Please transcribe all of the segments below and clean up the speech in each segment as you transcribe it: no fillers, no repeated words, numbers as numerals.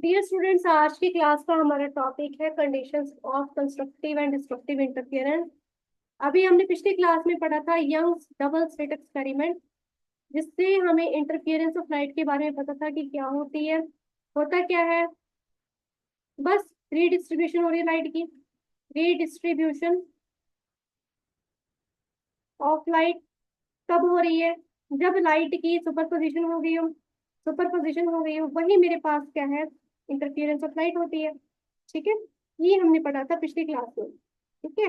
Dear students, आज की class का हमारा टॉपिक है conditions of constructive and destructive interference. अभी हमने पिछली क्लास में पढ़ा था यंग्स डबल स्लिट एक्सपेरिमेंट, जिससे हमें इंटरफेरेंस ऑफ लाइट के बारे में पता था कि क्या होती है। होता क्या है, बस रीडिस्ट्रीब्यूशन हो रही है लाइट की, रीडिस्ट्रीब्यूशन ऑफ लाइट कब हो रही है? जब लाइट की सुपरपोजिशन हो गई हो, सुपरपोजिशन हो गई हो, वही मेरे पास क्या है, इंटरफेरेंस ऑफ लाइट होती है। ठीक है, ये हमने पढ़ा था पिछली क्लास में। ठीक है,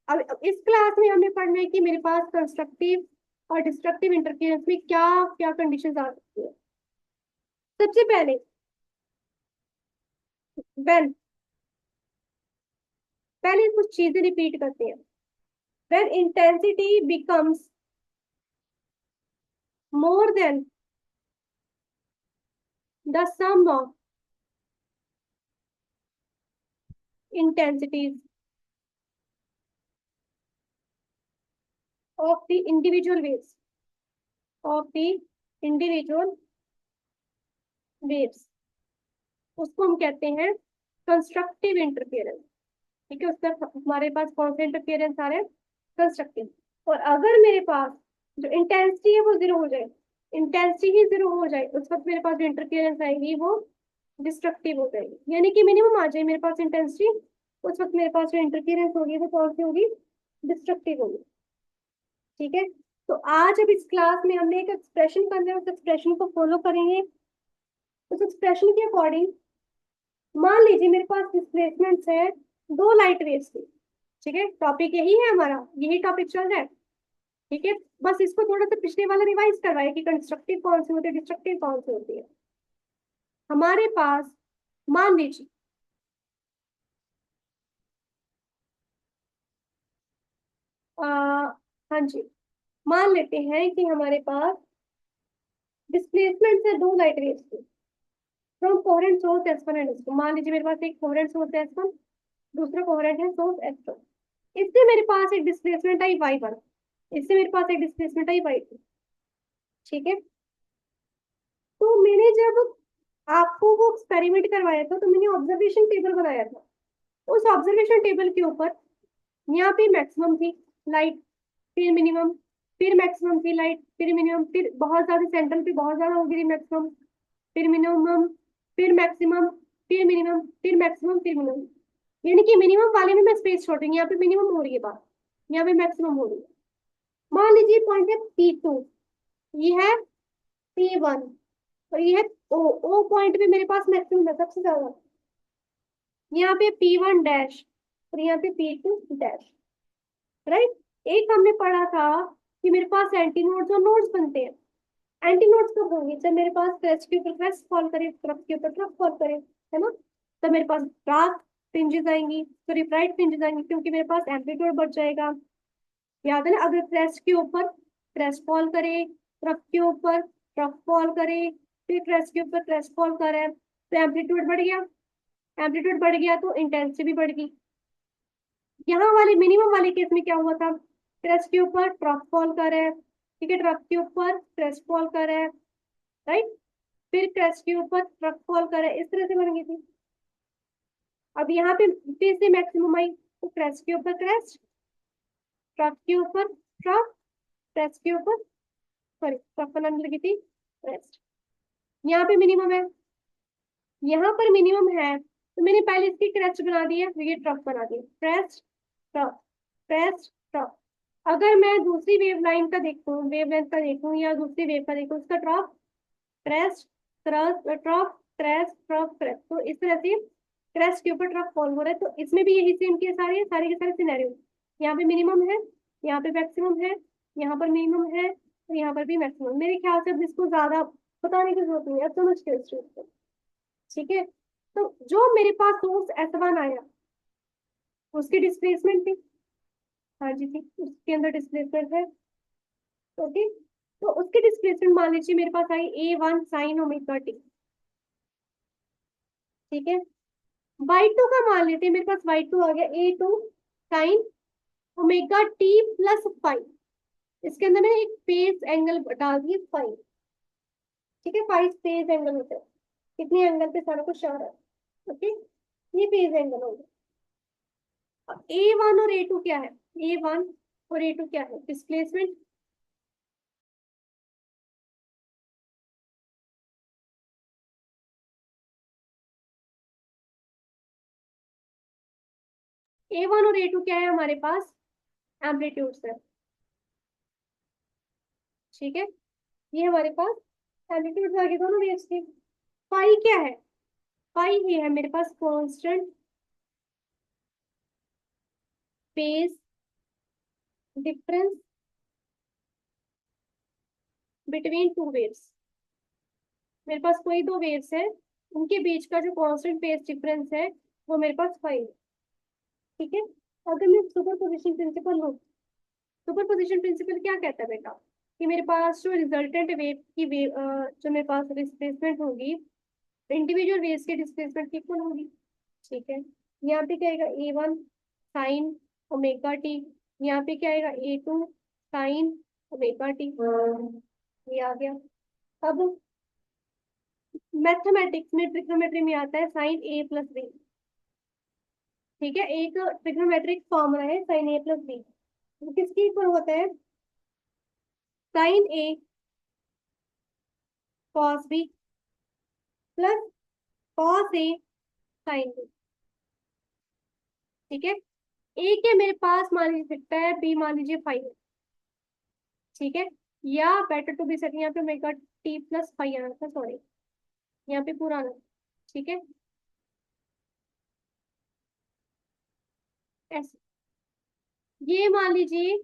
अब इस क्लास में हमें पढ़ना है कि मेरे पास कंस्ट्रक्टिव और डिस्ट्रक्टिव इंटरफेरेंस में क्या क्या कंडीशंस आ सकती है। सबसे पहले वेन पहले कुछ चीजें रिपीट करते हैं। When intensity becomes more than the sum of intensities of the individual waves of the individual waves, उसको हम कहते हैं कंस्ट्रक्टिव इंटरफेरेंस। ठीक है, उसका हमारे पास कौन सा इंटरफेरेंस आ रहा है? कंस्ट्रक्टिव। और अगर मेरे पास जो इंटेंसिटी है वो जीरो हो जाए, इंटेंसिटी ही जीरो हो जाए, उस वक्त मेरे पास जो इंटरफेरेंस आएगी वो डिस्ट्रक्टिव हो जाएगी, यानी कि मिनिमम आ जाए मेरे पास इंटेंसिटी, उस वक्त मेरे पास जो इंटरफेरेंस होगी वो कौन सी होगी? डिस्ट्रक्टिव होगी। ठीक है, तो आज अब इस क्लास में हमने एक एक्सप्रेशन करना है, उस एक्सप्रेशन को फॉलो करेंगे। उस एक्सप्रेशन के अकॉर्डिंग मान लीजिए मेरे पास डिस्प्लेसमेंट्स है दो लाइट वेव्स की। ठीक है, टॉपिक यही है हमारा, यही टॉपिक चल रहा है। ठीक है, बस इसको थोड़ा सा पिछले वाला रिवाइज करवाए कि कंस्ट्रक्टिव कौन सी होती है, डिस्ट्रक्टिव कौन सी होती है। हमारे पास मान लीजिए हाँ जी, मान लेते हैं कि हमारे पास डिस्प्लेसमेंट है दो लाइट वेव्स की from coherent source S1 and S2। मान लीजिए मेरे पास एक कोहेरेंट सोर्स है S1, दूसरा कोहेरेंट है सोर्स S2। इससे मेरे पास एक डिस्प्लेसमेंट आई Y1, इससे मेरे पास एक डिस्प्लेसमेंट आई Y2। ठीक है, तो मैंने जब आपको वो एक्सपेरिमेंट करवाया था तो मैंने ऑब्जर्वेशन टेबल बनाया था। उस ऑब्जर्वेशन टेबल के ऊपर यहाँ पे मैक्सिमम थी लाइट, फिर मिनिमम, फिर मैक्सिमम थी लाइट, फिर मिनिमम, फिर बहुत ज्यादा सेंट्रल पे बहुत ज्यादा हो गई मैक्सिमम, फिर मिनिमम, फिर मैक्सिमम, फिर मिनिमम, फिर मैक्सिमम, फिर मिनिमम। यानी कि मिनिमम वाले में मैं स्पेस छोड़ रही हूँ, यहाँ पे मिनिमम हो रही है बात, यहाँ पे मैक्सिमम हो रही है। मान लीजिए पॉइंट है P2, ये है P1, और ये है O। O पॉइंट पे मेरे पास मैक्सिमम है सबसे ज्यादा, यहाँ पे P1 डैश और यहाँ पे P2 डैश। राइट, एक हमने पढ़ा था कि मेरे पास एंटी नोड्स और नोड्स बनते हैं। एंटी नोड्स कब होंगे? जब मेरे पास क्रेस्ट के ऊपर क्रेस्ट फॉल करे, ट्रफ के ऊपर ट्रफ फॉल करे, है ना? तब मेरे पास डार्क फ्रिंजेस आएंगी, सॉरी ब्राइट फ्रिंजेस आएंगी, क्योंकि मेरे पास एम्पलीट्यूड बढ़ जाएगा। याद है ना, अगर क्रेस्ट के ऊपर क्रेस्ट फॉल करे, ट्रफ के ऊपर ट्रफ फॉल करे, फिर क्रेस्ट के ऊपर क्रेस्ट फॉल करे, तो एम्पलीट्यूड बढ़ गया, एम्पलीट्यूड बढ़ गया तो इंटेंसिटी भी बढ़ गई। यहाँ वाले मिनिमम वाले केस में क्या हुआ था? क्रेस्ट के ऊपर ट्रफ फॉल कर रहा है, ठीक है, ट्रफ के ऊपर क्रेस्ट फॉल कर रहा है, राइट, फिर क्रेस्ट के ऊपर ट्रफ फॉल कर रहा है, इस तरह से बन गई थी। अब यहाँ पे फिर से मैक्सिमम आई, तो क्रेस्ट के ऊपर क्रेस्ट, ट्रफ के ऊपर ट्रफ, क्रेस्ट के ऊपर, सॉरी ट्रफ बनाने लगी थी क्रेस्ट। यहाँ पे मिनिमम है, यहाँ पर मिनिमम है, तो मैंने पहले इसकी क्रेस्ट बना दी है, ये ट्रफ बना दी, क्रेस्ट ट्रफ, क्रेस्ट ट्रफ। अगर मैं दूसरी वेव लाइन का देखूं, वेव लेंथ का देखूं, या दूसरी वेव का देखूं, उसका trough crest trough trough crest trough crest, तो इस तरह से क्रेस्ट के ऊपर ट्रफ फॉल हो रहा है। तो इसमें भी यही सेम के सारे के सारे सिनेरियो, यहाँ पे मिनिमम है, यहाँ पे मैक्सिमम है, यहाँ पर मिनिमम है और यहाँ पर भी मैक्सिमम। मेरे ख्याल से अब इसको ज्यादा बताने की जरूरत नहीं है, अब समझ के इस चीज को। ठीक है, तो जो मेरे पास सोर्स S1 आया, उसकी डिस्प्लेसमेंट थी, हाँ जी थी, उसके अंदर डिस्प्लेसमेंट है। ओके, तो उसकी डिस्प्लेसमेंट मान लीजिए मेरे पास आई A1 साइन ओमेगा टी। ठीक है, Y2 का मान लेते हैं, मेरे पास Y2 आ गया A2 sine omega t plus five. इसके अंदर मैंने एक फेज एंगल डाल दिया फाइव। ठीक है, फाइव फेज एंगल होता है। कितने एंगल पे सारा कुछ आ रहा है। ओके, ये फेज एंगल हो गया। A1 और A2 क्या है? A1 और A2 क्या है? डिस्प्लेसमेंट। A1 और A2 क्या है हमारे पास? एम्पलीट्यूड है। ठीक है, ये हमारे पास एम्पलीट्यूड आ गए दोनों वेव्स के। पाई क्या है? पाई ये है मेरे पास constant phase difference between two waves. मेरे पास कोई दो वेव्स है, उनके बीच का जो कांस्टेंट फेज डिफरेंस है वो मेरे पास पाई है। ठीक है, अगर मैं सुपर पोजिशन प्रिंसिपल लूँ, सुपर पोजिशन प्रिंसिपल क्या कहता है बेटा? कि मेरे पास जो रिजल्टेंट वेव की वेव, जो मेरे पास डिस्प्लेसमेंट होगी, इंडिविजुअल वेव्स के डिस्प्लेसमेंट की इक्वल होगी। ठीक है, यहाँ पे क्या आएगा? A1 sign omega T. यहाँ पे क्या आएगा? A2 sine omega T. ये आ गया। अब मैथमेटिक्स में ट्रिग्नोमेट्री में आता है साइन A प्लस बी। ठीक है, एक ट्रिग्नोमेट्रिक फॉर्मूला है साइन A प्लस बी। किसके इक्वल होता है? Sine A cos B plus cos A sine B. ठीक है, ए के मेरे पास मान लीजिए सकता है, बी मान लीजिए फाइव है। ठीक है, या बेटर टू बी सेट, यहाँ पे ओमेगा टी प्लस फाइव आना था, सॉरी, यहाँ पे पूरा आना। ठीक है, ऐसे ये मान लीजिए,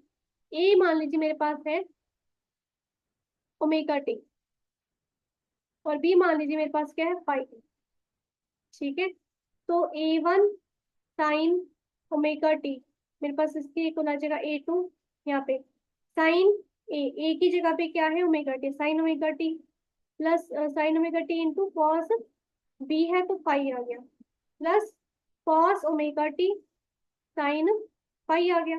ए मान लीजिए मेरे पास है ओमेगा टी, और बी मान लीजिए मेरे पास क्या है? फाइव। ठीक है, तो A1 साइन ओमेगा टी मेरे पास इसकी इक्वल आ जाएगा A2। यहाँ पे साइन ए की जगह पे क्या है? Omega t, sine omega t plus sine omega t into cos b है तो फाइव आ गया, plus cos omega t sine five आ गया।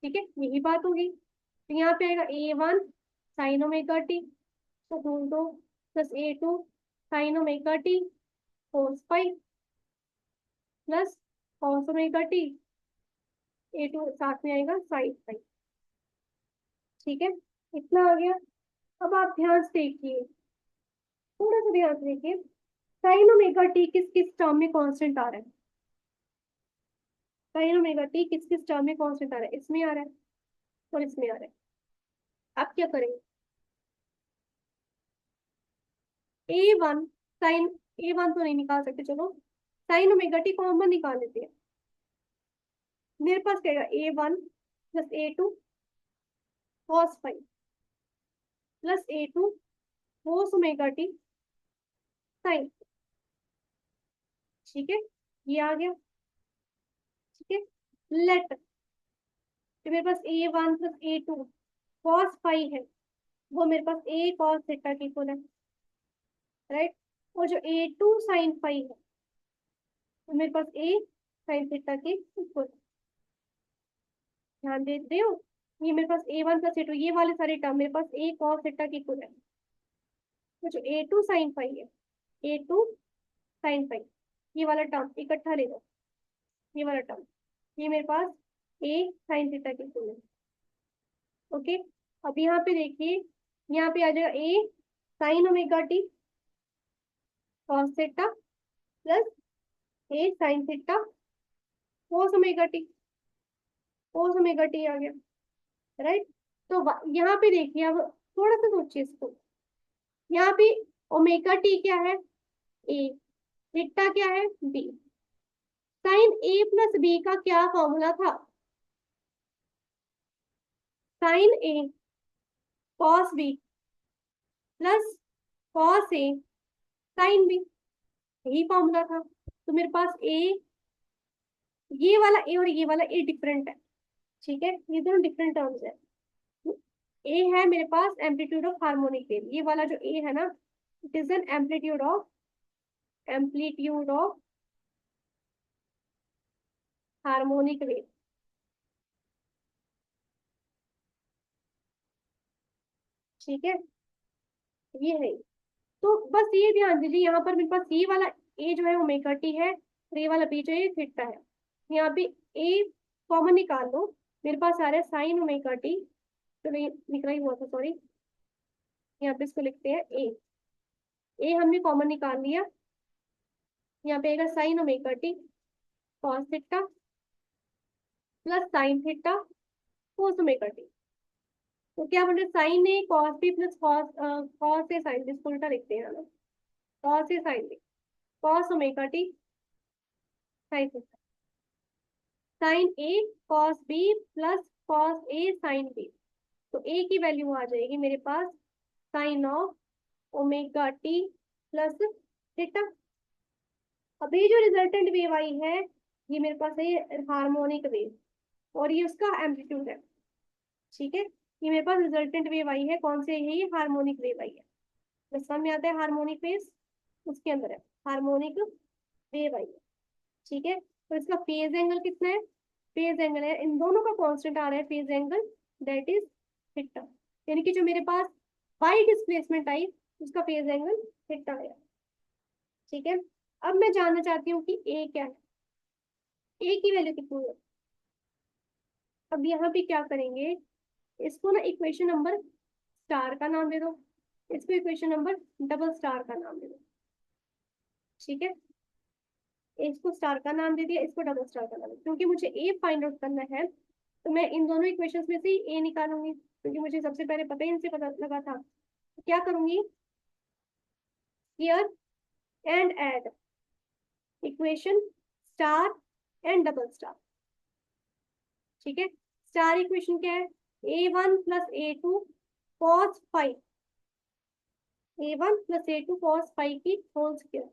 ठीक है, यही बात होगी। तो यहाँ पे आएगा A1 साइन ओमेगा टी, तो ढूंढ दो, plus A2 sine omega t cos five, plus cos omega t, A2 साथ में आएगा साइन फाइव। ठीक है, इतना आ गया। अब आप ध्यान से देखिए, थोड़ा सा ध्यान से देखिए, साइन ओमेगा टी किस किस टर्म में कांस्टेंट आ रहा है? साइन ओमेगा टी किस किस टर्म में कांस्टेंट आ रहा है? इसमें आ रहा है और इसमें आ रहा है। आप क्या करेंगे? A1 साइन, A1 तो नहीं निकाल सकते, चलो साइन ओमेगा टी कॉमन निकाल लेते हैं। मेरे पास क्या आएगा? A1 plus A2 cos five plus A2 cos omega t sine. ठीक है, ये आ गया। ठीक है, लेट, तो मेरे पास A1 plus A2 cos five है, वो मेरे पास A कॉस थीटा की इक्वल है, राइट। और जो A2 साइन फाइव है, तो मेरे पास A साइन थीटा की इक्वल। ध्यान दे रहे हो? ये मेरे पास A1 प्लस A2, ये वाले सारे टर्म मेरे पास A कॉस थीटा की इक्वल है। तो जो A2 साइन फाइव है, A2 साइन फाइव, ये वाला टर्म इकट्ठा ले लो, ये वाला टर्म, ये मेरे पास A साइन थीटा की इक्वल है। ओके, अब यहाँ पे देखिए, यहाँ पे आ जाएगा A sine omega t cos theta plus A sine theta cos omega t, cos omega t आ गया, राइट। तो यहाँ पे देखिए, अब थोड़ा सा सोचिए इसको। यहाँ पे ओमेगा टी क्या है? ए, थीटा क्या है? बी। साइन ए प्लस बी का क्या फॉर्मूला था? Sign a cos B plus cos a sine B, यही फॉर्मूला था। तो मेरे पास ए, ये वाला ए और ये वाला ए डिफरेंट है। ठीक है, ये दोनों डिफरेंट टर्म्स है। ए है मेरे पास एम्पलीट्यूड ऑफ हार्मोनिक वेव, ये वाला जो ए है ना, it is an amplitude of harmonic wave. ठीक है, ये है। तो बस ये ध्यान दीजिए, यहाँ पर मेरे पास ये वाला ए जो है ओमेगा टी है, और ये वाला बी जो है थीटा है। यहाँ पे ए कॉमन निकाल लो, मेरे पास आ रहा है साइन ओमेगा टी, तो ये लिख रहा ही हुआ था, सॉरी। यहाँ पे इसको लिखते हैं ए हमने कॉमन निकाल लिया। यहाँ पे आएगा sine omega t cos theta plus sine theta cos omega t. तो क्या बोल रहे, sine a cos B plus cos cos a sine b, इसको उल्टा लिखते हैं ना, cos a sine b cos omega t sine theta, sine a cos B plus cos a sine b. तो ए की वैल्यू आ जाएगी मेरे पास sine of omega t plus theta. अब ये जो रिजल्टेंट वेव आई है, ये मेरे पास है हार्मोनिक वेव, और ये उसका एम्पलीट्यूड है। ठीक है, ये मेरे पास रिजल्टेंट वेव आई है, कौन से है, ये हार्मोनिक वेव आई है। बस समझ में आता है, हार्मोनिक वेव उसके अंदर है, हार्मोनिक वेव आई है। ठीक है, तो इसका फेज एंगल कितना है, फेज एंगल है, इन दोनों का कांस्टेंट आ रहा है phase angle, that is theta. यानी कि जो मेरे पास वाई डिस्प्लेसमेंट आई, उसका फेज एंगल थीटा आया। ठीक है, अब मैं जानना चाहती हूँ कि ए क्या है, ए की वैल्यू कितनी है। अब यहाँ पे क्या करेंगे, इसको ना इक्वेशन नंबर स्टार का नाम दे दो, इसको इक्वेशन नंबर डबल स्टार का नाम दे दो। ठीक है, इसको स्टार का नाम दे दिया, इसको डबल स्टार का नाम दे, क्योंकि मुझे ए फाइंड आउट करना है, तो मैं इन दोनों इक्वेशंस में से ही ए निकालूंगी, क्योंकि मुझे सबसे पहले पता ही इनसे पता लगा था। तो क्या करूंगी, here and add equation star and double star. ठीक है, स्टार इक्वेशन क्या है, a1 plus a two cos five, a1 plus a two cos five की whole square,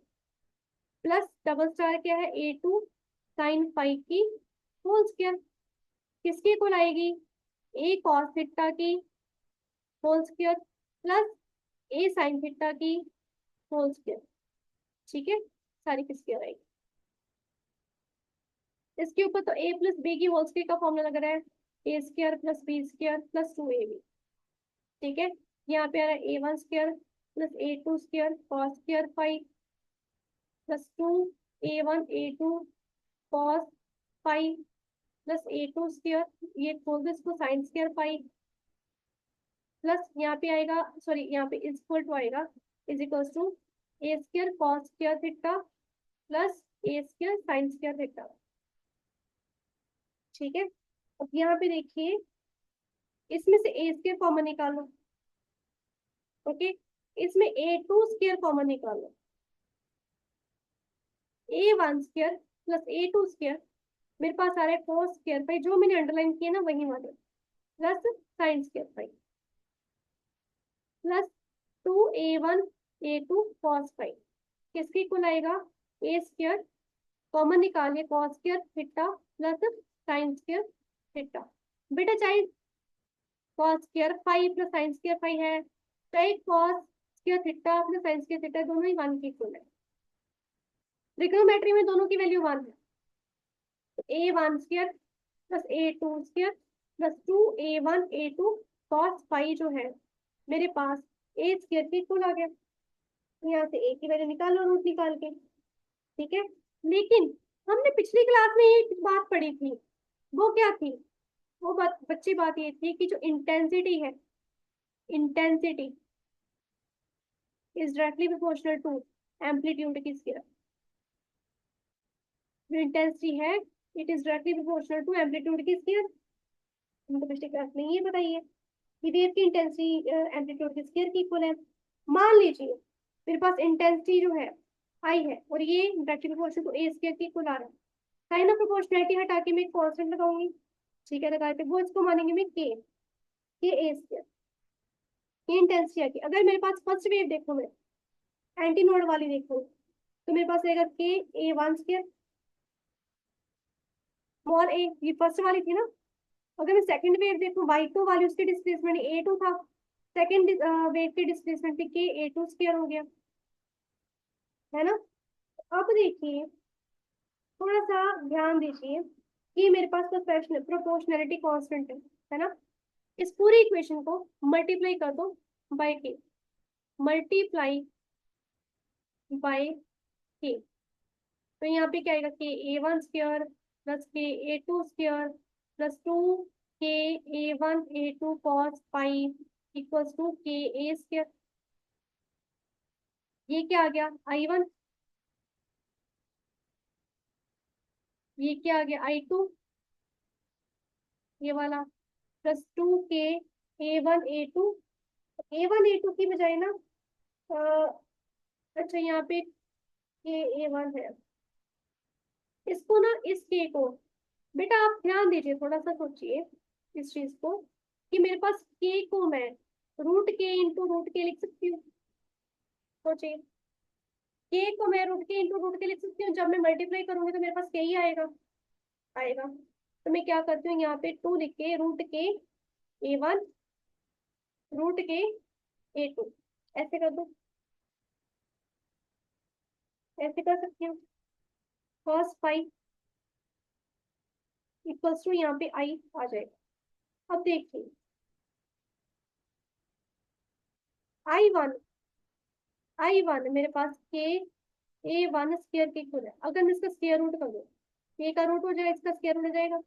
plus double star क्या है, ए टू साइन फाइव की whole square. किसकी equal आएगी, ए कॉस थीटा की whole square plus a sine theta की whole square. ठीक है, सारी किसकी आएगी, इसके ऊपर तो ए प्लस बी की होल स्क्वायर का फॉर्मूला लग रहा है, a square plus b square plus two a b. ठीक है, यहाँ पे आ रहा है a one square plus a two square cos square five plus two A one A two cos five plus a two square, ये खोल दो इसको, साइन स्क्वायर फाइव प्लस यहाँ पे आएगा, सॉरी यहाँ पे इज इक्वल टू आएगा, is equal to A square cos square theta plus a square sine square theta. ठीक है, अब यहाँ पे देखिए, इसमें से ए स्क्वायर कॉमन निकालो। ओके, इसमें ए टू स्क्वायर कॉमन निकालो, a one square plus a two square, मेरे पास आ रहा है कोस स्क्वायर फाइव, जो मैंने अंडरलाइन किया ना वही वाले, plus sine square five plus two ए वन ए टू कॉस फाइव, किसके इक्वल आएगा, ए स्क्वायर कॉमन निकालिए cos square theta plus sine square theta. बेटा चाहे cos square five plus sine square five है, चाहे cos square theta plus sine square theta, दोनों ही one के इक्वल है, ट्रिग्नोमेट्री में दोनों की वैल्यू वन है। तो a one square plus a two square plus two A one A two cos phi जो है मेरे पास ए स्क्वायर के इक्वल आ गया। तो यहाँ से ए की वैल्यू निकालो रूट निकाल के। ठीक है, लेकिन हमने पिछली क्लास में एक बात पढ़ी थी, वो क्या थी, वो बात बच्ची बात ये थी कि जो इंटेंसिटी है, intensity is directly proportional to amplitude की स्क्वायर। जो इंटेंसिटी है it is directly proportional to amplitude की स्क्वायर। हमको पिछली क्लास में ये बताइए कि वेव की इंटेंसिटी एम्पलीट्यूड की स्क्वायर की इक्वल है। मान लीजिए मेरे पास इंटेंसिटी जो है आई है, और ये directly proportional to A square की इक्वल आ रहा है, साइन ऑफ प्रोपोर्शनैलिटी हटा के मैं एक कांस्टेंट लगाऊंगी। ठीक है, लगा के वो इसको मानेंगे मैं के ए स्क्वायर, ये इंटेंसिटी आती। अगर मेरे पास फर्स्ट वेव देखो, मैं एंटी नोड वाली देखो, तो मेरे पास रहेगा के ए वन स्क्वायर स्मॉल ए, ये फर्स्ट वाली थी ना। अगर मैं सेकंड वेव देखूं वाई टू वाली, उसकी डिस्प्लेसमेंट ए टू था, सेकंड वेव की डिस्प्लेसमेंट भी के ए टू स्क्वायर हो गया, है ना। अब देखिए, थोड़ा सा ध्यान दीजिए कि मेरे पास प्रोपोर्शनैलिटी कांस्टेंट है ना। इस पूरी इक्वेशन को मल्टीप्लाई कर दो बाय के, मल्टीप्लाई बाई के। तो यहाँ पे क्या आएगा, के A1 स्क्वायर प्लस के A2 square plus 2 k A1 A2 cos pi equals to k A square. ये क्या आ गया, I1। ये क्या आ गया, I2, ये वाला plus 2 k A1 A2। A1 A2 की बजाय ना, अच्छा यहाँ पे के A1 है, इसको ना, इस के को, बेटा आप ध्यान दीजिए, थोड़ा सा सोचिए इस चीज को, कि मेरे पास के को मैं रूट के इंटू रूट के लिख सकती हूँ। सोचिए, के को मैं रूट के इंटू रूट के लिख सकती हूँ, जब मैं मल्टीप्लाई करूंगी तो मेरे पास के ही आएगा। आएगा, तो मैं क्या करती हूँ, यहाँ पे 2 लिख के रूट के A1 रूट के A2, ऐसे कर दो, ऐसे कर सकती हूँ। कॉस फाइव इक्वल्स टू यहाँ पे आई आ जाएगा। अब देखिए, I1, I1 मेरे पास के A1 स्क्वायर के इक्वल है। अगर मैं इसका स्क्वायर रूट कर दूँ, के का रूट हो जाएगा, इसका स्क्वायर रूट हो जाएगा।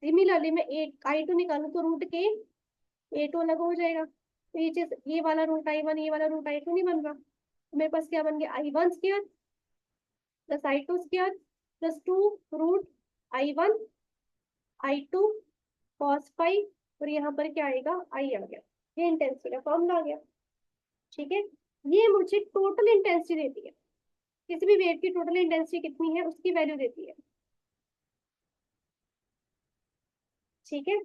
सिमिलरली मैं एक I2 निकालू तो रूट के A2 अलग हो जाएगा, तो ये चीज, ये वाला रूट I1, ये वाला रूट I2 नहीं बन रहा, तो मेरे पास क्या बन गया, I1 square plus I2 square plus 2 root I1 I2 cos phi, और यहाँ पर क्या आएगा, आई आ गया। ये इंटेंसिटी का फॉर्मूला आ गया। ठीक है, ये मुझे टोटल इंटेंसिटी देती है, किसी भी वेव की टोटल इंटेंसिटी कितनी है उसकी वैल्यू देती है। ठीक है,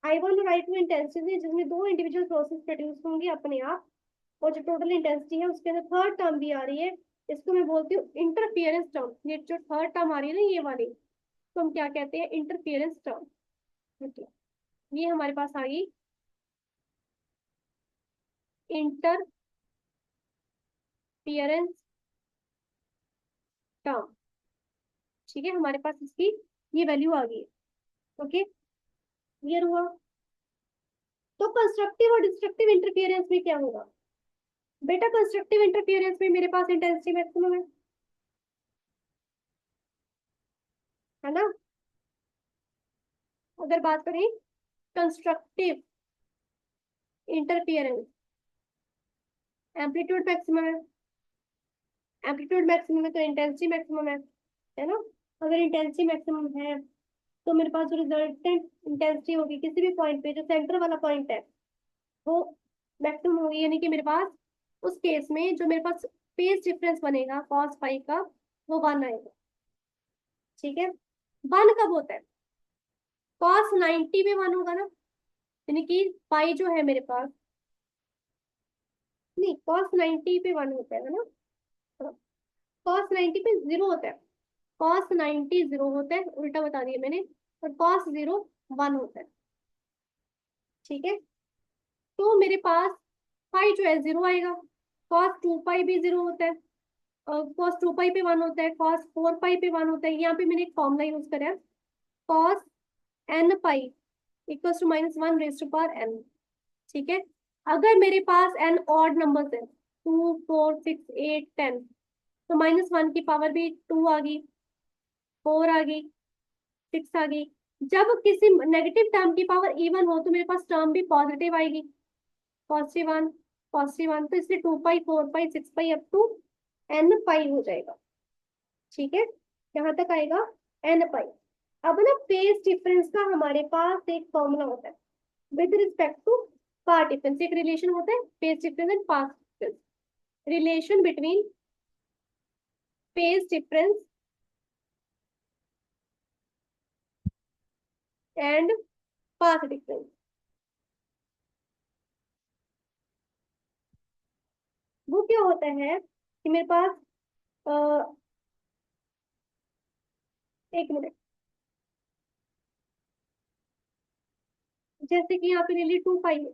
I1 और I2 इंटेंसिटी जिसमें दो इंडिविजुअल प्रोसेस प्रोड्यूस होंगे अपने आप, और जो टोटल इंटेंसिटी है उसके अंदर थर्ड टर्म भी आ रही है, इसको मैं बोलती हूँ इंटरफियरेंस टर्म। ये जो थर्ड टर्म आ रही है ना, ये वाली, तो हम क्या कहते हैं, इंटरफियरेंस टर्म। मतलब ये हमारे पास आ गई इंटरफियरेंस टर्म। ठीक है, हमारे पास इसकी ये वैल्यू आ गई है। ओके, क्लियर हुआ। तो कंस्ट्रक्टिव और डिस्ट्रक्टिव इंटरफियरेंस में क्या होगा, बेटा कंस्ट्रक्टिव इंटरफियरेंस में मेरे पास इंटेंसिटी मैक्सिमम है ना। अगर बात करें कंस्ट्रक्टिव इंटरफियरेंस, एम्पलीट्यूड मैक्सिमम है, एम्पलीट्यूड मैक्सिमम है तो इंटेंसिटी मैक्सिमम है ना। अगर इंटेंसिटी मैक्सिमम है तो मेरे पास जो रिजल्टेंट इंटेंसिटी होगी किसी भी पॉइंट पे, जो सेंटर वाला पॉइंट है, वो मैक्सिमम होगी, यानी कि मेरे पास उस केस में जो मेरे पास फेज डिफरेंस बनेगा कॉस फाइव का, वो 1 आएगा। ठीक है, 1 कब होता है, कॉस 90 पे 1 होगा ना, यानी कि पाई जो है मेरे पास, नहीं कॉस 90 पे 1 होता है ना, कॉस 90 पे 0 होता है, कॉस 90 0 होता है, उल्टा बता दिया मैंने, और कॉस 0 1 होता है। ठीक है, तो मेरे पास पाई जो है 0 आएगा, कॉस 2 पाई भी 0 होता है, कॉस 2 पाई पे 1 होता है, कॉस 4 पाई पे 1 होता है। यहाँ पे मैंने एक फॉर्मूला यूज करा है, cos n pi equals to -1 raise to power n। ठीक है, अगर मेरे पास n ऑड नंबर्स है, 2 4 6 8 10, तो -1 की पावर भी 2 आ गई, 4 आ गई, 6 आ गई। जब किसी नेगेटिव टर्म की पावर इवन हो तो मेरे पास टर्म भी पॉजिटिव आएगी, पॉजिटिव 1 पॉजिटिव 1, तो इसलिए 2 पाई 4 पाई 6 पाई अप टू n पाई हो जाएगा। ठीक है, यहाँ तक आएगा n पाई। अब ना फेज डिफरेंस का हमारे पास एक फॉर्मूला होता है with respect to path difference, एक रिलेशन होता है phase difference and path difference, relation between phase difference and path difference. वो क्या होता है कि मेरे पास, अ, एक मिनट, जैसे कि यहाँ पे ले ली 2 पाई है,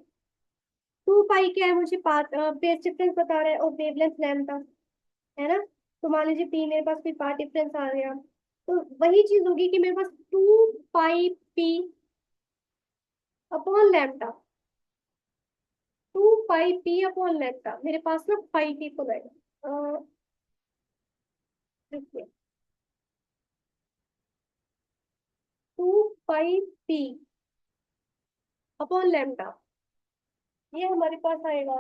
2 पाई क्या है, मुझे पाथ फेज डिफरेंस बता रहा है और वेवलेंथ लैम्डा है ना। तो मान लीजिए पी, मेरे पास कोई पाथ डिफरेंस आ गया, तो वही चीज होगी कि मेरे पास 2 पाई पी अपॉन लैम्डा, 2 पाई पी अपॉन लैम्डा, मेरे पास ना पाई की इक्वल आएगा। देखिए 2 पाई पी अपॉन लैम्डा, ये हमारे पास आएगा,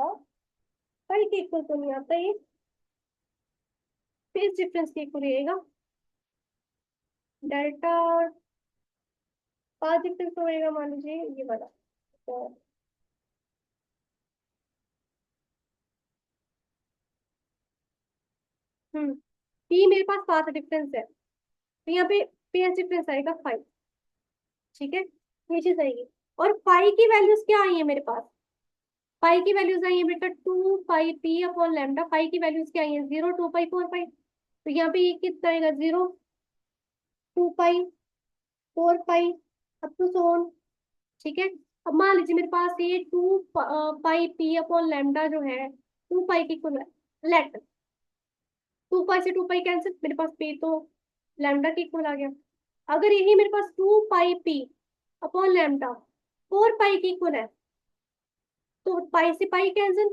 पाई के इक्वल तो नहीं आता ये, फेज डिफरेंस के इक्वल रहेगा, डेल्टा पाथ डिफरेंस होएगा, मान लीजिए ये वाला। तो पी मेरे पास पाथ डिफरेंस है, तो यहाँ पे फेज डिफरेंस आएगा 5। ठीक है, ये चीज आएगी। और पाई की वैल्यूज क्या आई है मेरे पास, पाई की वैल्यूज आई है बेटा 2 पाई पी अपॉन लैम्डा, पाई की वैल्यूज क्या आई है, 0, 2 पाई, 4 पाई, तो यहाँ पे ये कितना आएगा, 0, 2 पाई, 4 पाई, अप टू सो ऑन। ठीक है, अब मान लीजिए मेरे पास ये 2 पाई पी अपॉन लैम्डा जो है 2 पाई की इक्वल है, लेट 2 पाई से 2 पाई कैंसिल, मेरे पास पी तो लैम्डा की इक्वल आ गया। अगर यही मेरे पास 2 पाई पी अपॉन लैम्डा 4 पाई की इक्वल है, तो पाई से पाई कैंसिल,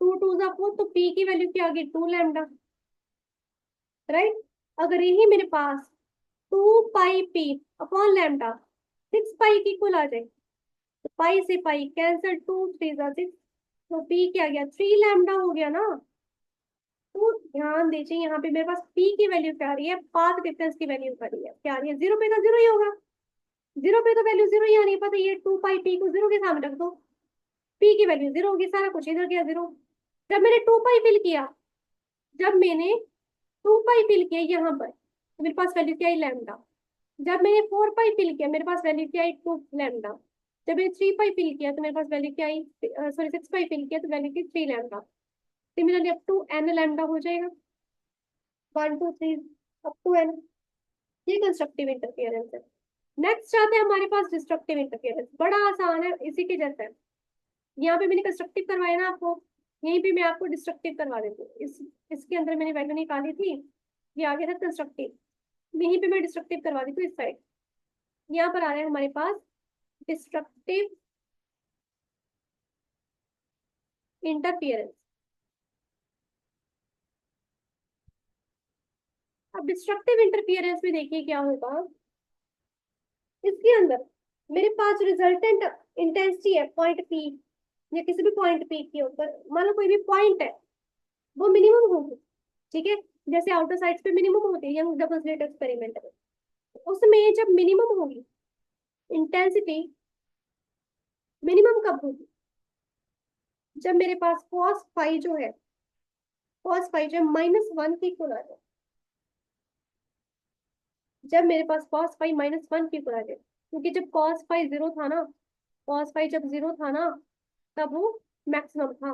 2 2 जा 4, तो पी की वैल्यू क्या आ गई, 2 लैम्डा, राइट। अगर यही मेरे पास 2 पाई पी अपॉन लैम्डा 6 पाई की इक्वल आ जाए, तो पाई से पाई कैंसिल, 2 3 जा 6, तो पी क्या आ गया, 3 लैम्डा हो गया ना। तो ध्यान दीजिए यहाँ पे मेरे पास पी की वैल्यू क्या आ रही है, पाथ डिफरेंस की वैल्यू क्या आ रही है, क्या आ रही है, जीरो पे तो जीरो ही होगा, जीरो पे तो वैल्यू जीरो ही आनी है, पता है, ये 2 पाई पी को जीरो के सामने रख दो, पी की वैल्यू जीरो होगी, सारा कुछ इधर गया जीरो। जब मैंने 2 पाई फिल किया, जब मैंने 2 पाई फिल किया यहाँ पर, तो मेरे पास वैल्यू क्या आई, लैम्डा। जब मैंने 4 पाई फिल किया, मेरे पास वैल्यू क्या आई, 2 लैम्डा। जब मैंने 3 पाई फिल किया, तो मेरे पास वैल्यू क्या आई, सॉरी 6 पाई फिल किया, तो वैल्यू की 3 lambda. Similarly up to n lambda हो जाएगा, 1 2 3 अप टू एन। ये कंस्ट्रक्टिव इंटरफेरेंस है। नेक्स्ट आते हैं हमारे पास डिस्ट्रक्टिव इंटरफेरेंस, बड़ा आसान है, इसी के जैसा है। यहाँ पे मैंने कंस्ट्रक्टिव करवाया ना आपको, यहीं पे मैं आपको डिस्ट्रक्टिव करवा देती हूँ। इसके अंदर मैंने वैल्यू निकाली थी, ये आ गया था कंस्ट्रक्टिव, यहीं पे मैं डिस्ट्रक्टिव करवा देती हूँ इस साइड। यहाँ पर आ रहा है हमारे पास डिस्ट्रक्टिव इंटरफियरेंस। अब डिस्ट्रक्टिव इंटरफियरेंस में देखिए क्या होगा, इसके अंदर मेरे पास रिजल्टेंट इंटेंसिटी है पॉइंट पी, या किसी भी पॉइंट पी के ऊपर, मान लो कोई भी पॉइंट है, वो मिनिमम होगी। ठीक है, जैसे आउटर साइड्स पे मिनिमम होती है यंग डबल स्लिट एक्सपेरिमेंट में, उसमें जब मिनिमम होगी इंटेंसिटी, मिनिमम कब होगी, जब मेरे पास कॉस फाई जो है, कॉस फाई जब -1 की इक्वल आ जाए, जब मेरे पास कॉस फाई -1 की इक्वल आ जाए, क्योंकि जब कॉस फाई जीरो था ना, कॉस फाई जब जीरो था ना, तब वो मैक्सिमम था,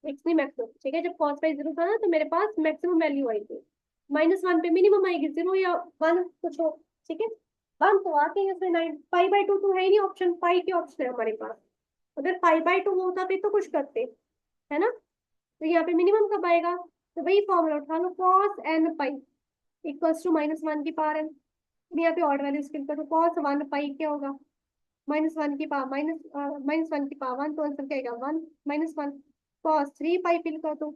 एक्स नहीं मैक्सिमम। ठीक है, जब कॉस फाई जीरो था ना, तो मेरे पास मैक्सिमम वैल्यू आई थी, -1 पे मिनिमम आएगी, 0 या 1 कुछ हो। ठीक है, 1 तो आते हैं इसमें, 9 पाई/2 तो है ही नहीं ऑप्शन, पाई के ऑप्शन है हमारे पास, अगर पाई/2 होता फिर तो कुछ करते, है ना। तो यहाँ पे मिनिमम कब आएगा, तो वही फॉर्मूला उठा लो, cos n pi equals to -1 की पावर एन। यहाँ पे ऑर्डर वैल्यू स्किप कर, तो cos 1 पाई क्या होगा, -1 की पावर -1 की पावर 1, तो आंसर क्या आएगा, 1 -1। cos 3 पाई फिल कर दो,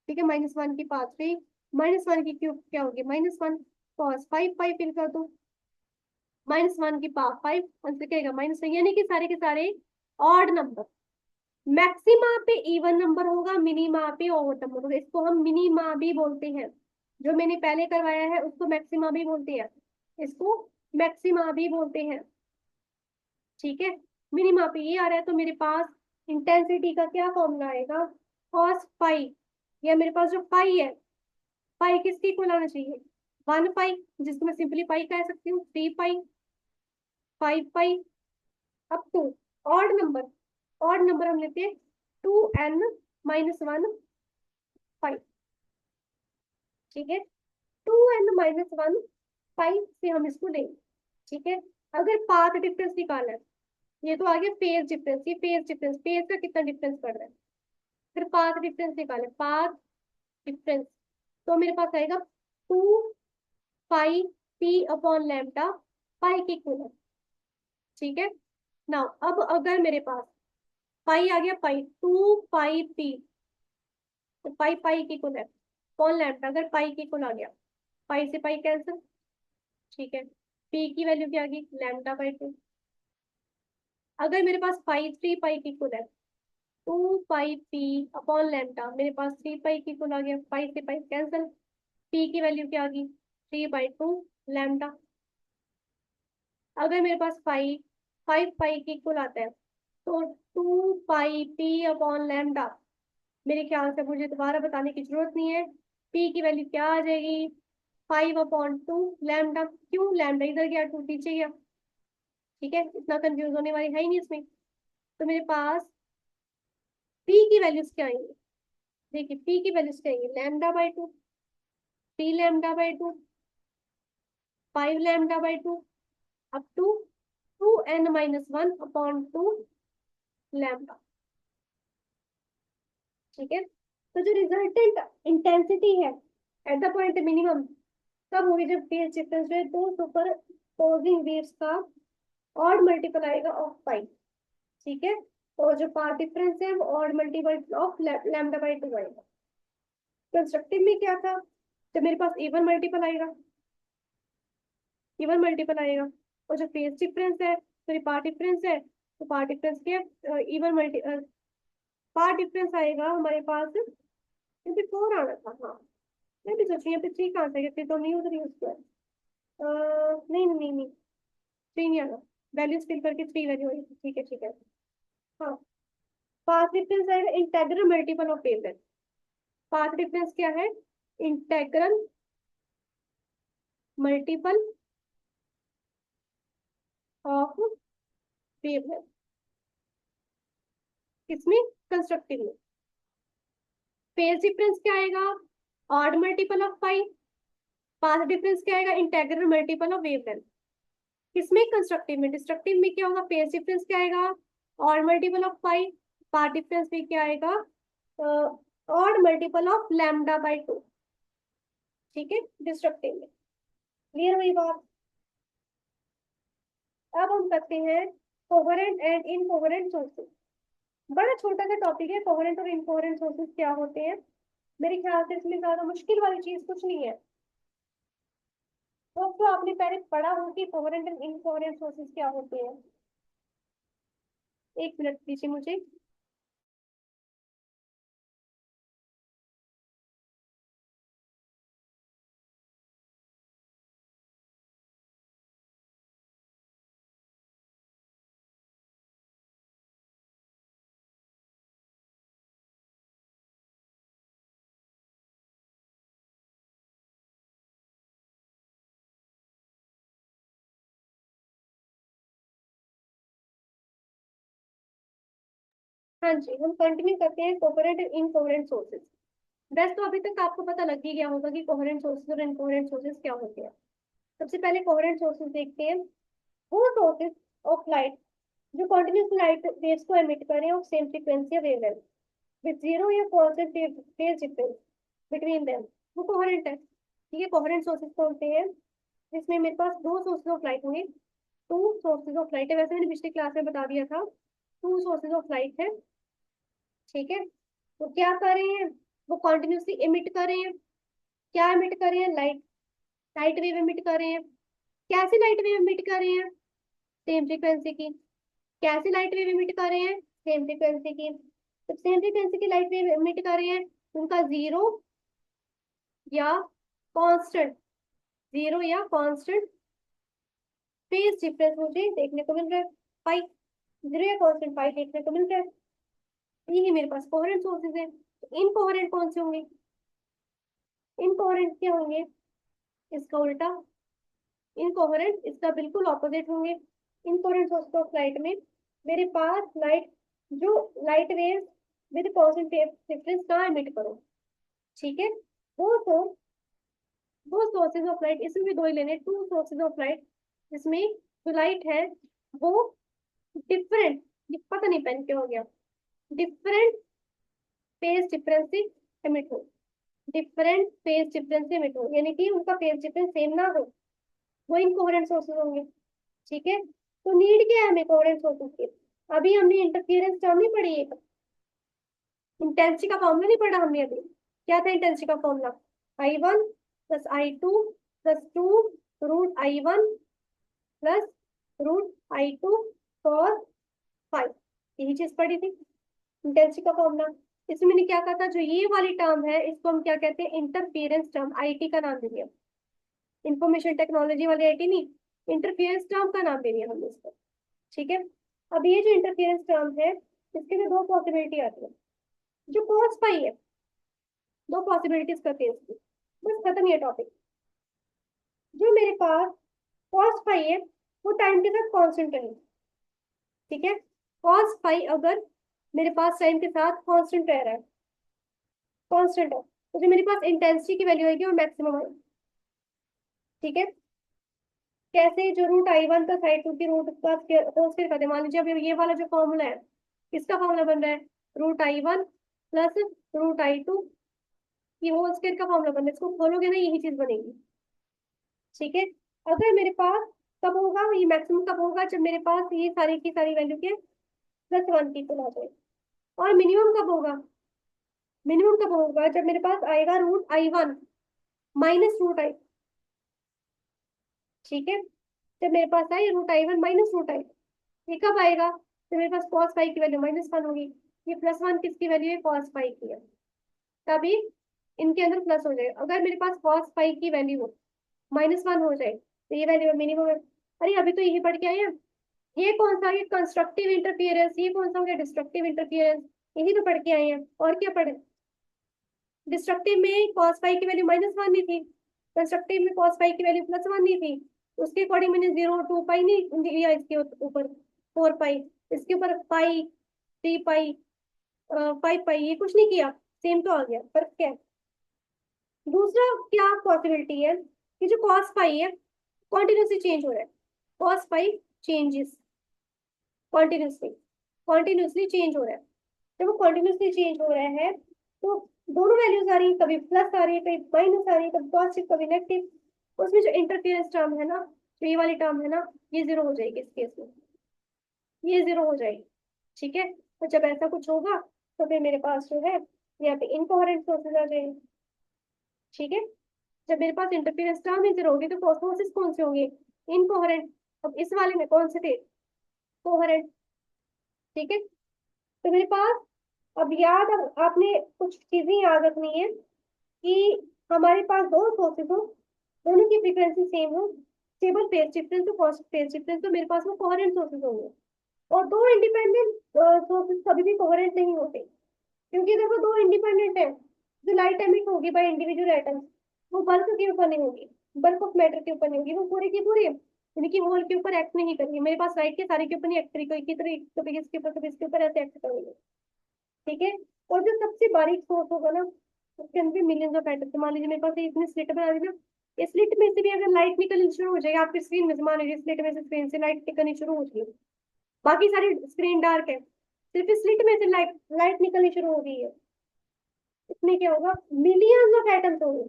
ठीक है, -1 की पावर 3, -1 की क्यूब क्या होगी, -1। cos 5 पाई फिल कर दो, -1 की पावर 5, आंसर क्या आएगा, -1। यानी कि सारे के सारे ऑड नंबर, मैक्सिमा पे इवन नंबर होगा, मिनिमा पे ऑड नंबर होगा, इसको हम मिनिमा भी बोलते हैं। जो मैंने पहले करवाया है उसको मैक्सिमा भी बोलते हैं, इसको मैक्सिमा भी बोलते हैं। ठीक है, मिनिमा पे ये आ रहा है, तो मेरे पास इंटेंसिटी का क्या फॉर्मूला आएगा, कॉस पाई, या मेरे पास जो पाई है, पाई किसकी इक्वल आना चाहिए, 1 पाई, जिसको मैं सिंपली पाई कह सकती हूँ, 3 pi, 5 pi, up to odd number, odd number हम लेते हैं 2n-1 पाई। ठीक है, 2n-1 पाई से हम इसको लेंगे। ठीक है, अगर पाथ डिफरेंस निकालना है, ये तो आ गया फेज डिफरेंस, ये फेज डिफरेंस, फेज का कितना डिफरेंस पड़ रहा है, फिर पाथ डिफरेंस निकाले, पाथ डिफरेंस, तो मेरे पास आएगा 2 पाई पी अपॉन लैम्डा, पाई की इक्वल है। ठीक है, नाउ अब अगर मेरे पास पाई आ गया, पाई 2 पाई पी तो पाई पाई की कुल है, कौन लैम्डा, अगर पाई की कुल आ गया, पाई से पाई कैंसिल, ठीक है, पी की वैल्यू क्या आ गई, λ/2। अगर मेरे पास पाई 3 पाई की कुल है, 2 पाई p/λ, मेरे पास 3 पाई की कुल आ गया, पाई से पाई कैंसिल, p की वैल्यू क्या आ गई, 3/2 λ। अगर मेरे पास पाई 5 पाई की कुल आता है, तो 2 पाई p/λ, मेरे ख्याल से मुझे दोबारा बताने की जरूरत नहीं है, p की वैल्यू क्या आ जाएगी, 5/2 λ। क्यों, लैम्डा इधर गया, 2 पीछे गया, ठीक है, इतना कंफ्यूज होने वाली है ही नहीं इसमें। तो मेरे पास p की वैल्यूज क्या आएंगी, देखिए p की वैल्यूज क्या आएंगी, λ/2, 3 λ/2, 5 λ/2, अप टू 2n-1/2 लैम्डा, ठीक है। तो जो रिजल्टेंट इंटेंसिटी है एट द पॉइंट मिनिमम कब होगी, जब फेज डिफरेंस जो है दो सुपर पोजिंग वेव्स का ऑड मल्टीपल आएगा ऑफ पाई, ठीक है। और जो पाथ डिफरेंस है वो ऑड मल्टीपल ऑफ λ/2 आएगा। कंस्ट्रक्टिव में क्या था, जब मेरे पास इवन मल्टीपल आएगा, इवन मल्टीपल आएगा, और जो फेज डिफरेंस है, सॉरी पार्ट डिफरेंस है, तो पार्ट डिफरेंस के इवन मल्टी पार्ट डिफरेंस आएगा हमारे पास, यहाँ पे 4 आना था, हाँ मैं भी सोच रही हूँ यहाँ पे 3 कहाँ से, फिर तो नहीं उधर ही उसको है, नहीं नहीं नहीं नहीं, 3 नहीं आना, वैल्यूज फिल करके 3 वैल्यू आई थी, ठीक है ठीक है। हाँ, पाथ डिफरेंस आएगा integral multiple of wavelength, path difference क्या है, इंटेग्रल मल्टीपल ऑफ वेवलेंथ, किसमें, कंस्ट्रक्टिव में। फेज डिफरेंस क्या आएगा, odd multiple of pi, path difference क्या आएगा, इंटेग्रल मल्टीपल ऑफ वेवलेंथ, किसमें, कंस्ट्रक्टिव में। डिस्ट्रक्टिव में क्या होगा, फेज डिफरेंस क्या आएगा, odd multiple of pi, path difference में क्या आएगा, ऑड मल्टीपल ऑफ λ/2, ठीक है, डिस्ट्रक्टिव में। क्लियर हुई बात। अब हम करते हैं कोहेरेंट एंड इनकोहेरेंट सोर्सेज। बड़ा छोटा सा टॉपिक है, कोहेरेंट और इनकोहेरेंट सोर्सेज क्या होते हैं, मेरे ख्याल से इसमें ज्यादा मुश्किल वाली चीज कुछ नहीं है। तो आपने पहले पढ़ा हो कि कोहेरेंट एंड इनकोहेरेंट सोर्सेज क्या होते हैं। एक मिनट दीजिए मुझे। हाँ जी, हम कंटिन्यू करते हैं कोहेरेंट एंड इनकोहेरेंट सोर्सेज। वैसे तो अभी तक आपको पता लग ही गया होगा कि कोहेरेंट सोर्सेज और इनकोहेरेंट सोर्सेज क्या होते हैं। सबसे पहले कोहेरेंट सोर्सेज देखते हैं, वो सोर्सेज ऑफ लाइट जो कंटिन्यूस लाइट वेव्स को एमिट कर रहे हैं ऑफ सेम फ्रीक्वेंसी या वेवलेंथ विद जीरो या constant phase difference between them, वो कोहेरेंट है, ठीक है। कोहेरेंट सोर्सेज कौन से हैं, जिसमें मेरे पास दो सोर्सेज ऑफ लाइट होंगे, टू सोर्सेज ऑफ लाइट है, वैसे मैंने पिछली क्लास में बता दिया था, टू सोर्सेज ऑफ लाइट है, ठीक है। तो क्या कर रहे हैं, वो कॉन्टिन्यूसली इमिट कर रहे हैं, क्या इमिट कर रहे हैं, लाइट, लाइट वेव इमिट कर रहे हैं। कैसी लाइट वेव इमिट कर रहे हैं, सेम फ्रीक्वेंसी की। कैसी लाइट वेव इमिट कर रहे हैं, सेम फ्रीक्वेंसी की। जब सेम फ्रीक्वेंसी की लाइट वेव इमिट कर रहे हैं, उनका जीरो या कांस्टेंट, जीरो या कांस्टेंट फेज डिफरेंस मुझे देखने को मिल रहा है, पाई, जीरो या कांस्टेंट पाई देखने को मिल रहा है। ये मेरे पास कोहेरेंट सोर्सेज है। इनकोहेरेंट कौन से होंगे, इनकोहेरेंट क्या होंगे, इसका उल्टा, इनकोहेरेंट इसका बिल्कुल ऑपोजिट होंगे। इनकोहेरेंट सोर्स ऑफ लाइट में मेरे पास लाइट, जो light wave with constant difference कहाँ एमिट करो, ठीक है। वो सोर्स, दो सोर्सेज ऑफ लाइट, इसमें भी दो ही लेने, टू सोर्सेज ऑफ लाइट, जिसमें जो लाइट है वो डिफरेंट, ये पता नहीं पेन क्या हो गया, डिफरेंट फेज डिफरेंस से एमिट हो, डिफरेंट फेज डिफरेंस से एमिट हो, यानी कि उनका फेज डिफरेंस सेम ना हो, वो इनकोहेरेंट सोर्सेज होंगे, ठीक है। तो नीड क्या है हमें कोहेरेंट सोर्सेज की, अभी हमने इंटरफेरेंस टर्म नहीं पढ़ी है, इंटेंसिटी का फॉर्मूला नहीं पढ़ा हमने अभी? क्या था इंटेंसिटी का formula? I1 plus I2 plus 2 root I1 plus root I2 cos 5। यही चीज पढ़ी थी इंटेंसिटी का फॉर्मूला। इसमें मैंने क्या कहा था, जो ये वाली टर्म है इसको हम क्या कहते हैं, इंटरफेरेंस टर्म, आईटी का नाम दे दिया। इंफॉर्मेशन टेक्नोलॉजी वाली आईटी नहीं, इंटरफेरेंस टर्म का नाम दे दिया हमने इसको। ठीक है। अब ये जो इंटरफेरेंस टर्म है इसके लिए दो पॉसिबिलिटी आती है। जो कॉस पाई है, दो पॉसिबिलिटीज करते हैं इसकी, बस खत्म ये टॉपिक। जो मेरे पास कॉस पाई है वो टाइम के साथ कांस्टेंट रहेगी। ठीक है। कॉस पाई अगर मेरे पास टाइम के साथ कांस्टेंट रह रहा है, कांस्टेंट है, तो जो मेरे पास इंटेंसिटी की वैल्यू आएगी वो मैक्सिमम आएगी। ठीक है। कैसे? जो रूट I1 प्लस I2 की रूट का होल स्क्वायर कर दे। मान लीजिए अब ये वाला जो फॉर्मूला है, किसका फॉर्मूला बन रहा है? Root I1 plus root I2, ये होल स्क्वायर का फॉर्मूला बन रहा है। इसको खोलोगे ना यही चीज बनेगी। ठीक है। अगर मेरे पास कब होगा ये मैक्सिमम, कब होगा? जब मेरे पास ये सारी की सारी वैल्यू के +1 की इक्वल आ जाए। और मिनिमम कब होगा? मिनिमम कब होगा? जब मेरे पास आएगा root I1 minus root I। ठीक है। जब मेरे पास आए root I1 minus root I, ये कब आएगा? जब मेरे पास cos फाइव की वैल्यू -1 होगी। ये +1 किसकी वैल्यू है? cos फाइव की है। तभी इनके अंदर प्लस हो जाएगा। अगर मेरे पास cos फाइव की वैल्यू -1 हो जाए तो ये वैल्यू मिनिमम है। अरे अभी तो यही पढ़ के आए हैं। ये कौन सा? ये कंस्ट्रक्टिव इंटरफियरेंस। ये कौन सा हो गया? Destructive interference. यही तो पढ़ के आए हैं, और क्या पढ़े? डिस्ट्रक्टिव में cos फाइव की वैल्यू -1 नहीं थी, कंस्ट्रक्टिव में cos फाइव की वैल्यू +1 नहीं थी। उसके अकॉर्डिंग मैंने 0 2 पाई नहीं दिया इसके ऊपर, 4 पाई, इसके ऊपर पाई, 3 पाई, 5 पाई, ये कुछ नहीं किया, सेम तो आ गया। फर्क क्या है? दूसरा क्या पॉसिबिलिटी है कि जो cos पाई है कॉन्टिन्यूसली चेंज हो रहा है। cos पाई चेंजेस कॉन्टिन्यूसली, कॉन्टिन्यूसली चेंज हो रहा है। जब वो कॉन्टिन्यूसली चेंज हो रहा है तो दोनों वैल्यूज आ रही है, कभी प्लस आ रही है, कभी माइनस आ रही है, कभी पॉजिटिव कभी नेगेटिव। उसमें जो इंटरफेरेंस टर्म है ना, जो ये वाली टर्म है ना, ये 0 हो जाएगी इस केस में, ये 0 हो जाएगी। ठीक है। तो जब ऐसा कुछ होगा तो फिर मेरे पास जो है यहाँ पे इनकोहेरेंट सोर्सेज आ जाएंगे। ठीक है। जब मेरे पास इंटरफेरेंस टर्म ही 0 होगी तो सोर्सेज कौन से होंगे? इनकोहेरेंट। अब इस वाले में कौन से थे? कोहेरेंट। ठीक है। तो मेरे पास अब याद, अब आपने कुछ चीजें याद रखनी है कि हमारे पास दो सोर्सेज हो, दोनों की फ्रीक्वेंसी सेम हो, स्टेबल फेज डिफरेंस हो, कॉस्ट फेज डिफरेंस, तो मेरे पास वो कोहेरेंट सोर्सेज होंगे। और दो इंडिपेंडेंट सोर्सेज कभी भी कोहेरेंट नहीं होते, क्योंकि देखो दो इंडिपेंडेंट है। जो लाइट एमिट होगी बाय इंडिविजुअल एटम्स, वो बल्क के ऊपर नहीं होगी, बल्क ऑफ मैटर के ऊपर नहीं होगी, वो पूरे की पूरे यानी कि होल के ऊपर एक्ट नहीं करेगी। मेरे पास लाइट के सारे के ऊपर नहीं एक्ट करेगी, कोई की तरह कभी इसके ऊपर कभी इसके ऊपर ऐसे एक्ट करेगी। ठीक है। और जो सबसे बारीक सोर्स होगा ना, उसके अंदर भी मिलियंस ऑफ एटम्स। मान लीजिए मेरे पास इतनी स्लिट बना दी ना, इस स्लिट में से भी अगर लाइट निकलनी शुरू हो जाएगी आपकी स्क्रीन में से, मान लीजिए स्लिट में से स्क्रीन से लाइट निकलनी शुरू हो गई, बाकी सारी स्क्रीन डार्क है, सिर्फ स्लिट में से लाइट लाइट निकलनी शुरू हो गई है, इसमें क्या होगा? मिलियंस ऑफ एटम्स होंगे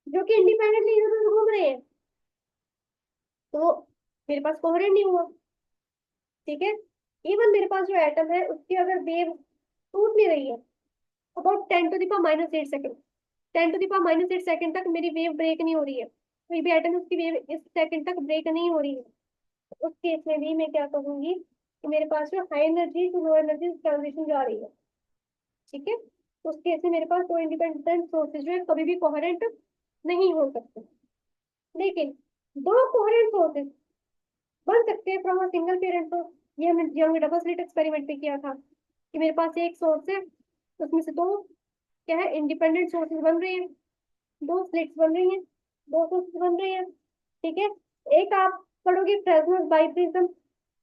जो कि इंडिपेंडेंटली इधर उधर घूम रहे हैं, तो मेरे पास कोहेरेंट नहीं हुआ। ठीक है। इवन मेरे पास जो एटम है उसकी अगर वेव टूट नहीं रही है अबाउट 10⁻⁸ सेकंड तक मेरी वेव ब्रेक नहीं हो रही है, कोई भी एटम उसकी वेव इस सेकंड तक ब्रेक नहीं हो रही है, तो उस केस में भी मैं क्या कहूंगी कि मेरे पास जो high energy to low energy transition जा रही है। ठीक है। तो उस केस में मेरे पास दो इंडिपेंडेंट सोर्सेज जो है कभी भी कोहेरेंट नहीं हो सकते। लेकिन दो कोहेरेंट सोर्सेज बन सकते हैं from a single parent source. ये हमने यंग डबल स्लिट एक्सपेरिमेंट में किया था कि मेरे पास एक सोर्स है, उसमें से दो क्या है, इंडिपेंडेंट सोर्सेज बन रहे हैं, दो स्लिट्स बन रही हैं, दो सोर्सेज बन रहे हैं। ठीक है। एक आप पढ़ोगे फ्रेसनल बाइप्रिज्म,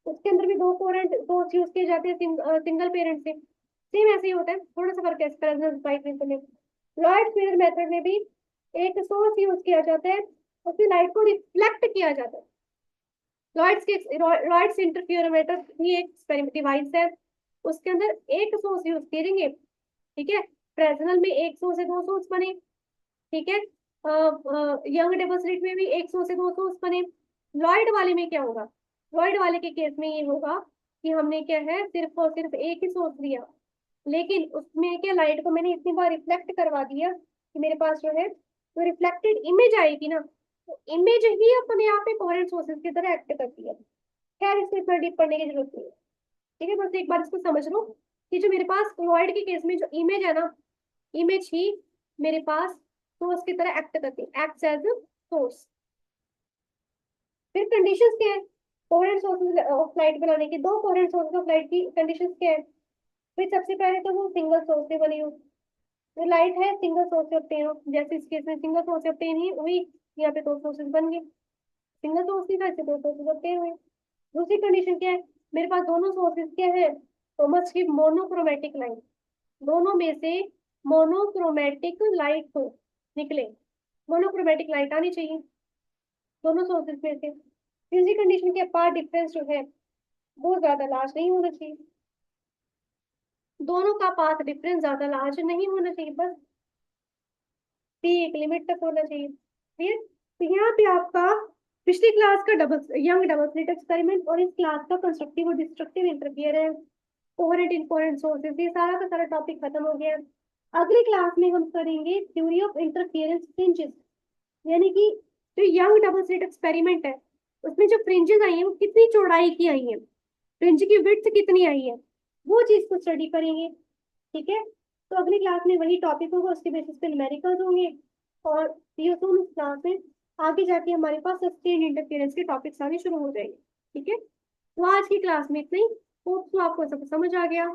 उसके अंदर भी दो कोहेरेंट सोर्स यूज किए जाते हैं सिंगल पेरेंट से। सेम ऐसे ही होता है, थोड़ा सा फर्क है फ्रेसनल बाइप्रिज्म में। लॉयड्स मिरर मेथड में भी एक सोर्स यूज किया जाता है, उसमें लाइट को रिफ्लेक्ट किया जाता है। लॉयड्स इंटरफेरोमीटर भी एक एक्सपेरिमेंट डिवाइस है, उसके अंदर एक सोर्स यूज करेंगे। ठीक है। फ्रेसनल में एक सोर्स से दो सोर्स बने। ठीक है। यंग डबल स्लिट में भी एक सोर्स से दो सोर्स बने। लॉयड वाले में क्या होगा? लॉयड वाले के केस में ये होगा कि हमने क्या है, सिर्फ और सिर्फ एक ही सोर्स लिया, लेकिन उसमें क्या लाइट को मैंने इतनी बार रिफ्लेक्ट करवा दिया कि मेरे पास जो है तो रिफ्लेक्टेड इमेज आएगी ना, तो इमेज ही अपने आप में कोहेरेंट सोर्सेज की तरह एक्ट करती है। खैर इसमें इतना डीप पढ़ने की जरूरत नहीं है। ठीक है, बस एक बार इसको समझ लो कि जो मेरे पास क्लोराइड के केस में जो इमेज है ना, इमेज ही मेरे पास सोर्स की तरह एक्ट करती है, एक्ट्स एज सोर्स। फिर कंडीशंस क्या है कोहेरेंट सोर्सेज ऑफ लाइट बनाने की? दो कोहेरेंट सोर्सेज ऑफ लाइट की कंडीशंस क्या है? फिर सबसे पहले तो वो सिंगल सोर्स से बनी हो, जो लाइट है सिंगल सोर्स से ऑब्टेन हो, जैसे इस केस में सिंगल सोर्स से ऑब्टेन ही हुई, यहाँ पे दो सोर्सेज बन गए, सिंगल सोर्स की वजह से दो सोर्सेज ऑब्टेन हुए। दूसरी कंडीशन क्या है, मेरे पास दोनों सोर्सेज क्या है, तो मस्ट गिव मोनोक्रोमेटिक लाइट, दोनों में से मोनोक्रोमेटिक लाइट हो निकले, मोनोक्रोमेटिक लाइट आनी चाहिए दोनों सोर्सेज में से। तीसरी कंडीशन के पार्ट डिफरेंस जो है वो ज्यादा लार्ज नहीं होना चाहिए, दोनों का पाथ डिफरेंस ज्यादा लार्ज नहीं होना चाहिए, बस पी एक लिमिट तक होना चाहिए। क्लियर? तो यहाँ पे आपका पिछली क्लास का double young double slit experiment और इस क्लास का कंस्ट्रक्टिव और destructive interference, coherent important sources, ये सारा का सारा टॉपिक खत्म हो गया है। अगली क्लास में हम करेंगे थ्योरी ऑफ इंटरफेरेंस फ्रिंजेस, यानी कि जो यंग डबल स्लिट एक्सपेरिमेंट है उसमें जो फ्रिंजेस आई हैं वो कितनी चौड़ाई की आई है, फ्रिंज की विड्थ कितनी आई है, वो चीज को स्टडी करेंगे। ठीक है, तो अगली क्लास में वही टॉपिक होगा, उसके बेसिस पे न्यूमेरिकल्स होंगे और सीओ क्लास में आगे जाके हमारे पास सस्टेन्ड इंटरफेरेंस के टॉपिक्स आने शुरू हो जाएंगे। ठीक है, तो आज की क्लास में इतना ही। होप तो आपको सब समझ आ गया।